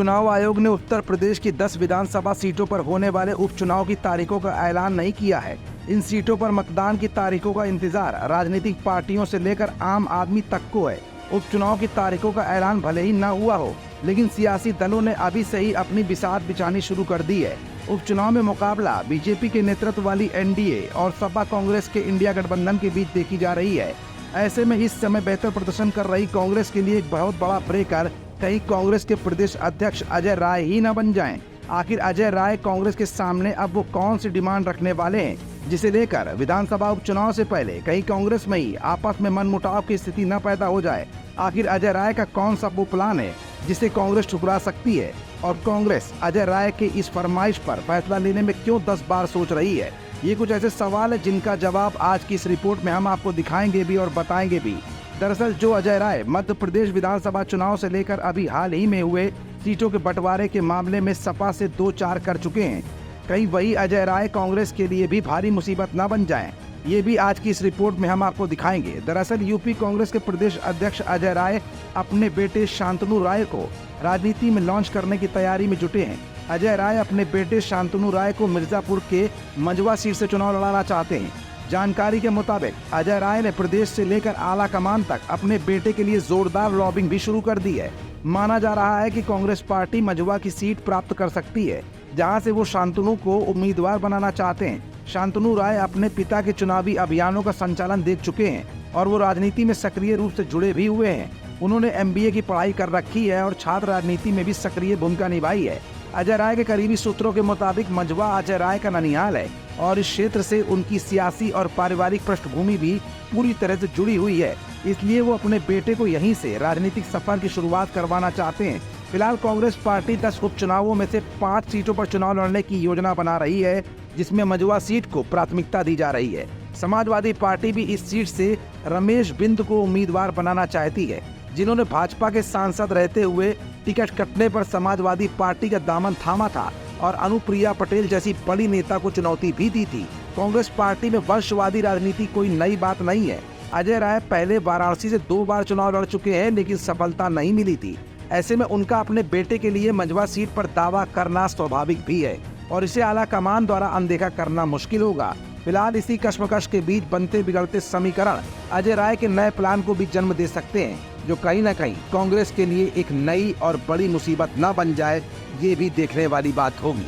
चुनाव आयोग ने उत्तर प्रदेश की 10 विधानसभा सीटों पर होने वाले उपचुनाव की तारीखों का ऐलान नहीं किया है। इन सीटों पर मतदान की तारीखों का इंतजार राजनीतिक पार्टियों से लेकर आम आदमी तक को है। उपचुनाव की तारीखों का ऐलान भले ही न हुआ हो, लेकिन सियासी दलों ने अभी से ही अपनी बिसात बिछानी शुरू कर दी है। उपचुनाव में मुकाबला बीजेपी के नेतृत्व वाली एनडीए और सपा कांग्रेस के इंडिया गठबंधन के बीच देखी जा रही है। ऐसे में इस समय बेहतर प्रदर्शन कर रही कांग्रेस के लिए एक बहुत बड़ा ब्रेकर कहीं कांग्रेस के प्रदेश अध्यक्ष अजय राय ही न बन जाएं। आखिर अजय राय कांग्रेस के सामने अब वो कौन सी डिमांड रखने वाले हैं, जिसे लेकर विधानसभा उपचुनाव से पहले कहीं कांग्रेस में ही आपस में मनमुटाव की स्थिति न पैदा हो जाए। आखिर अजय राय का कौन सा वो प्लान है जिसे कांग्रेस ठुकरा सकती है, और कांग्रेस अजय राय के इस फरमाइश पर फैसला लेने में क्यों 10 बार सोच रही है। ये कुछ ऐसे सवाल है जिनका जवाब आज की इस रिपोर्ट में हम आपको दिखाएंगे भी और बताएंगे भी। दरअसल जो अजय राय मध्य प्रदेश विधानसभा चुनाव से लेकर अभी हाल ही में हुए सीटों के बंटवारे के मामले में सपा से 2-4 कर चुके हैं, कहीं वही अजय राय कांग्रेस के लिए भी भारी मुसीबत न बन जाए, ये भी आज की इस रिपोर्ट में हम आपको दिखाएंगे। दरअसल यूपी कांग्रेस के प्रदेश अध्यक्ष अजय राय अपने बेटे शांतनु राय को राजनीति में लॉन्च करने की तैयारी में जुटे हैं। अजय राय अपने बेटे शांतनु राय को मिर्जापुर के मंझवा सीट से चुनाव लड़ाना चाहते हैं। जानकारी के मुताबिक अजय राय ने प्रदेश से लेकर आला कमान तक अपने बेटे के लिए जोरदार लॉबिंग भी शुरू कर दी है। माना जा रहा है कि कांग्रेस पार्टी मंझवा की सीट प्राप्त कर सकती है, जहां से वो शांतनु को उम्मीदवार बनाना चाहते हैं। शांतनु राय अपने पिता के चुनावी अभियानों का संचालन देख चुके हैं और वो राजनीति में सक्रिय रूप से जुड़े भी हुए हैं। उन्होंने MBA की पढ़ाई कर रखी है और छात्र राजनीति में भी सक्रिय भूमिका निभाई है। अजय राय के करीबी सूत्रों के मुताबिक मंझवा अजय राय का ननिहाल है और इस क्षेत्र से उनकी सियासी और पारिवारिक पृष्ठभूमि भी पूरी तरह से जुड़ी हुई है, इसलिए वो अपने बेटे को यहीं से राजनीतिक सफर की शुरुआत करवाना चाहते हैं। फिलहाल कांग्रेस पार्टी 10 उपचुनावों में से 5 सीटों पर चुनाव लड़ने की योजना बना रही है, जिसमें मंझवा सीट को प्राथमिकता दी जा रही है। समाजवादी पार्टी भी इस सीट से रमेश बिंद को उम्मीदवार बनाना चाहती है, जिन्होंने भाजपा के सांसद रहते हुए टिकट कटने पर समाजवादी पार्टी का दामन थामा था और अनुप्रिया पटेल जैसी बड़ी नेता को चुनौती भी दी थी। कांग्रेस पार्टी में वंशवादी राजनीति कोई नई बात नहीं है। अजय राय पहले वाराणसी से 2 बार चुनाव लड़ चुके हैं, लेकिन सफलता नहीं मिली थी। ऐसे में उनका अपने बेटे के लिए मंझवा सीट पर दावा करना स्वाभाविक भी है और इसे आला कमान द्वारा अनदेखा करना मुश्किल होगा। फिलहाल इसी कश्मकश के बीच बनते बिगड़ते समीकरण अजय राय के नए प्लान को भी जन्म दे सकते हैं, जो कहीं न कहीं कांग्रेस के लिए एक नई और बड़ी मुसीबत न बन जाए, ये भी देखने वाली बात होगी।